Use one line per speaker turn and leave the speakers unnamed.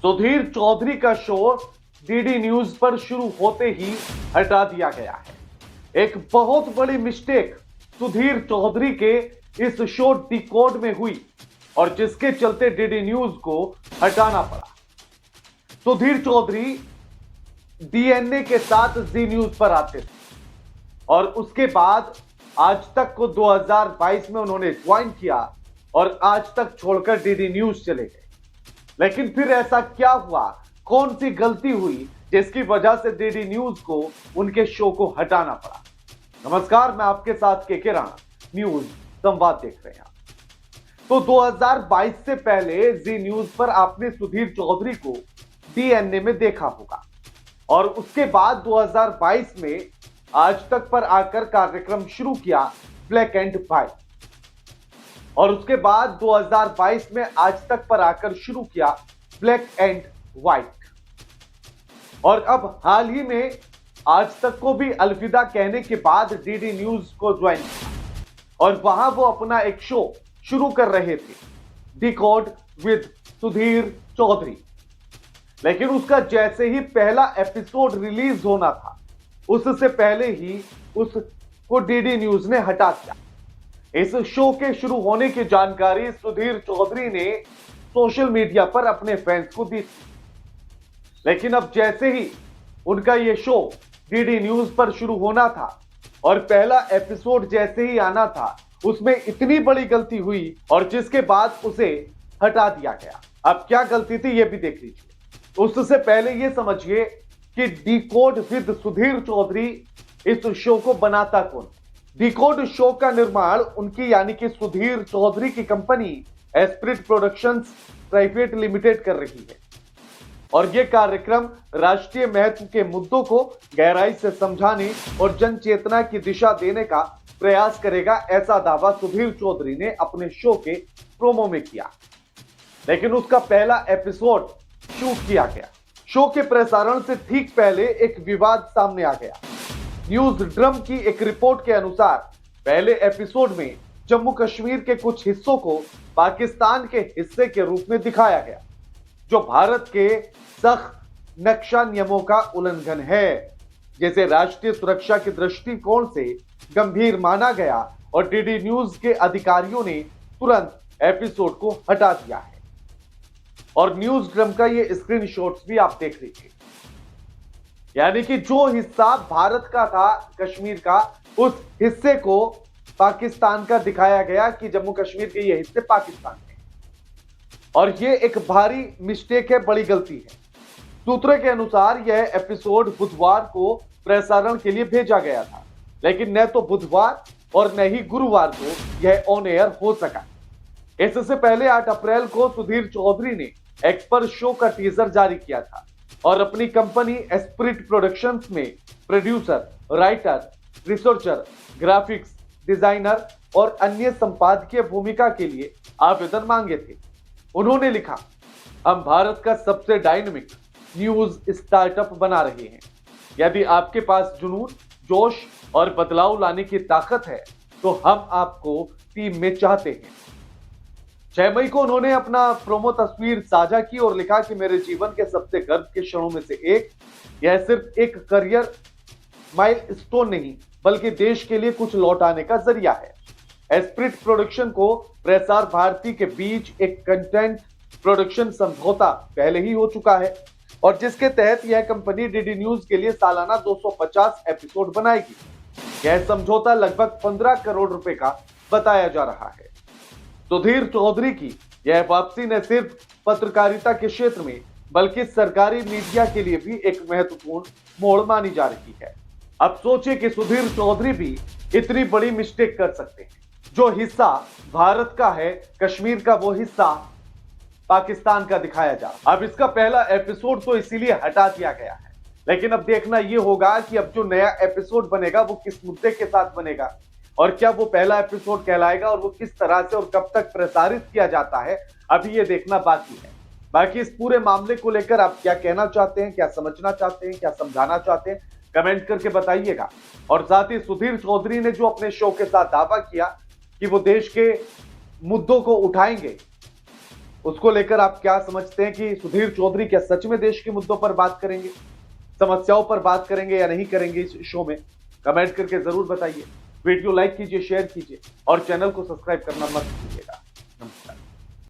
सुधीर चौधरी का show DD news पर शुरू होते ही हटा दिया गया है। एक बहुत बड़ी मिस्टेक सुधीर चौधरी के इस शो डिकोड में हुई और जिसके चलते डीडी न्यूज को हटाना पड़ा। सुधीर चौधरी डीएनए के साथ जी न्यूज पर आते थे और उसके बाद आज तक को 2022 में उन्होंने ज्वाइन किया और आज तक छोड़कर डीडी न्यूज चले गए। लेकिन फिर ऐसा क्या हुआ, कौन सी गलती हुई जिसकी वजह से डीडी न्यूज को उनके शो को हटाना पड़ा। नमस्कार, मैं आपके साथ के राणा, न्यूज संवाद देख रहे हैं। तो 2022 से पहले जी न्यूज पर आपने सुधीर चौधरी को डीएनए में देखा होगा और उसके बाद 2022 में आज तक पर आकर कार्यक्रम शुरू किया ब्लैक एंड व्हाइट और उसके बाद 2022 में आज तक पर आकर शुरू किया ब्लैक एंड व्हाइट और अब हाल ही में आज तक को भी अलविदा कहने के बाद डीडी न्यूज को ज्वाइन किया और वहां वो अपना एक शो शुरू कर रहे थे, डिकोड विद सुधीर चौधरी। लेकिन उसका जैसे ही पहला एपिसोड रिलीज होना था उससे पहले ही उसको डीडी न्यूज ने हटा दिया। इस शो के शुरू होने की जानकारी सुधीर चौधरी ने सोशल मीडिया पर अपने फैंस को दी थी। लेकिन अब जैसे ही उनका यह शो डीडी न्यूज पर शुरू होना था और पहला एपिसोड जैसे ही आना था उसमें इतनी बड़ी गलती हुई और जिसके बाद उसे हटा दिया गया। अब क्या गलती थी यह भी देख लीजिए। उससे पहले यह समझिए कि डिकोड विद सुधीर चौधरी इस शो को बनाता कौन। डिकोड शो का निर्माण उनकी यानी कि सुधीर चौधरी की company Esprit productions private limited कर रही है और यह कार्यक्रम राष्ट्रीय महत्व के मुद्दों को गहराई से समझाने और जन चेतना की दिशा देने का प्रयास करेगा, ऐसा दावा सुधीर चौधरी ने अपने शो के प्रोमो में किया। लेकिन उसका पहला एपिसोड शूट किया गया। शो के प्रसारण से ठीक पहले एक विवाद सामने आ गया। न्यूज ड्रम की एक रिपोर्ट के अनुसार पहले एपिसोड में जम्मू कश्मीर के कुछ हिस्सों को पाकिस्तान के हिस्से के रूप में दिखाया गया, जो भारत के सख्त नक्शा नियमों का उल्लंघन है, जिसे राष्ट्रीय सुरक्षा के दृष्टिकोण से गंभीर माना गया और डीडी न्यूज के अधिकारियों ने तुरंत एपिसोड को हटा दिया है। और न्यूज ड्रम का ये स्क्रीनशॉट्स भी आप देख लीजिए। यानी कि जो हिस्सा भारत का था कश्मीर का, उस हिस्से को पाकिस्तान का दिखाया गया कि जम्मू कश्मीर के ये हिस्से पाकिस्तान के। और ये एक भारी मिस्टेक है, बड़ी गलती है। सूत्रों के अनुसार यह एपिसोड बुधवार को प्रसारण के लिए भेजा गया था, लेकिन न तो बुधवार और न ही गुरुवार को यह ऑन एयर हो सका। इससे पहले 8 अप्रैल को सुधीर चौधरी ने एक्स पर शो का टीजर जारी किया था और अपनी कंपनी एस्प्रिट प्रोडक्शंस में producer, writer, researcher, graphics designer और अन्य संपादकीय भूमिका के लिए आवेदन मांगे थे। उन्होंने लिखा, हम भारत का सबसे डायनामिक न्यूज स्टार्टअप बना रहे हैं। यदि आपके पास जुनून, जोश और बदलाव लाने की ताकत है तो हम आपको टीम में चाहते हैं। 6 मई को उन्होंने अपना प्रोमो तस्वीर साझा की और लिखा कि मेरे जीवन के सबसे गर्व के क्षणों में से एक, यह सिर्फ एक करियर माइलस्टोन नहीं बल्कि देश के लिए कुछ लौटाने का जरिया है। एस्प्रिट प्रोडक्शन को प्रसार भारती के बीच एक कंटेंट प्रोडक्शन समझौता पहले ही हो चुका है और जिसके तहत यह कंपनी डीडी न्यूज के लिए सालाना 250 एपिसोड बनाएगी। यह समझौता लगभग 15 करोड़ रुपए का बताया जा रहा है। सुधीर चौधरी की यह वापसी न सिर्फ पत्रकारिता के क्षेत्र में बल्कि सरकारी मीडिया के लिए भी एक महत्वपूर्ण मोड़ मानी जा रही है। अब सोचिए कि सुधीर चौधरी भी इतनी बड़ी मिस्टेक कर सकते हैं। जो हिस्सा भारत का है, कश्मीर का, वो हिस्सा पाकिस्तान का दिखाया जा। अब इसका पहला एपिसोड तो इसीलिए हटा दिया गया है, लेकिन अब देखना यह होगा कि अब जो नया एपिसोड बनेगा वो किस मुद्दे के साथ बनेगा और क्या वो पहला एपिसोड कहलाएगा और वो किस तरह से और कब तक प्रसारित किया जाता है, अभी ये देखना बाकी है। बाकी इस पूरे मामले को लेकर आप क्या कहना चाहते हैं, क्या समझना चाहते हैं, क्या समझाना चाहते हैं, कमेंट करके बताइएगा। और साथ ही सुधीर चौधरी ने जो अपने शो के साथ दावा किया कि वो देश के मुद्दों को उठाएंगे, उसको लेकर आप क्या समझते हैं कि सुधीर चौधरी क्या सच में देश के मुद्दों पर बात करेंगे, समस्याओं पर बात करेंगे या नहीं करेंगे इस शो में? कमेंट करके जरूर बताइए। वीडियो लाइक कीजिए, शेयर कीजिए और चैनल को सब्सक्राइब करना मत भूलिएगा।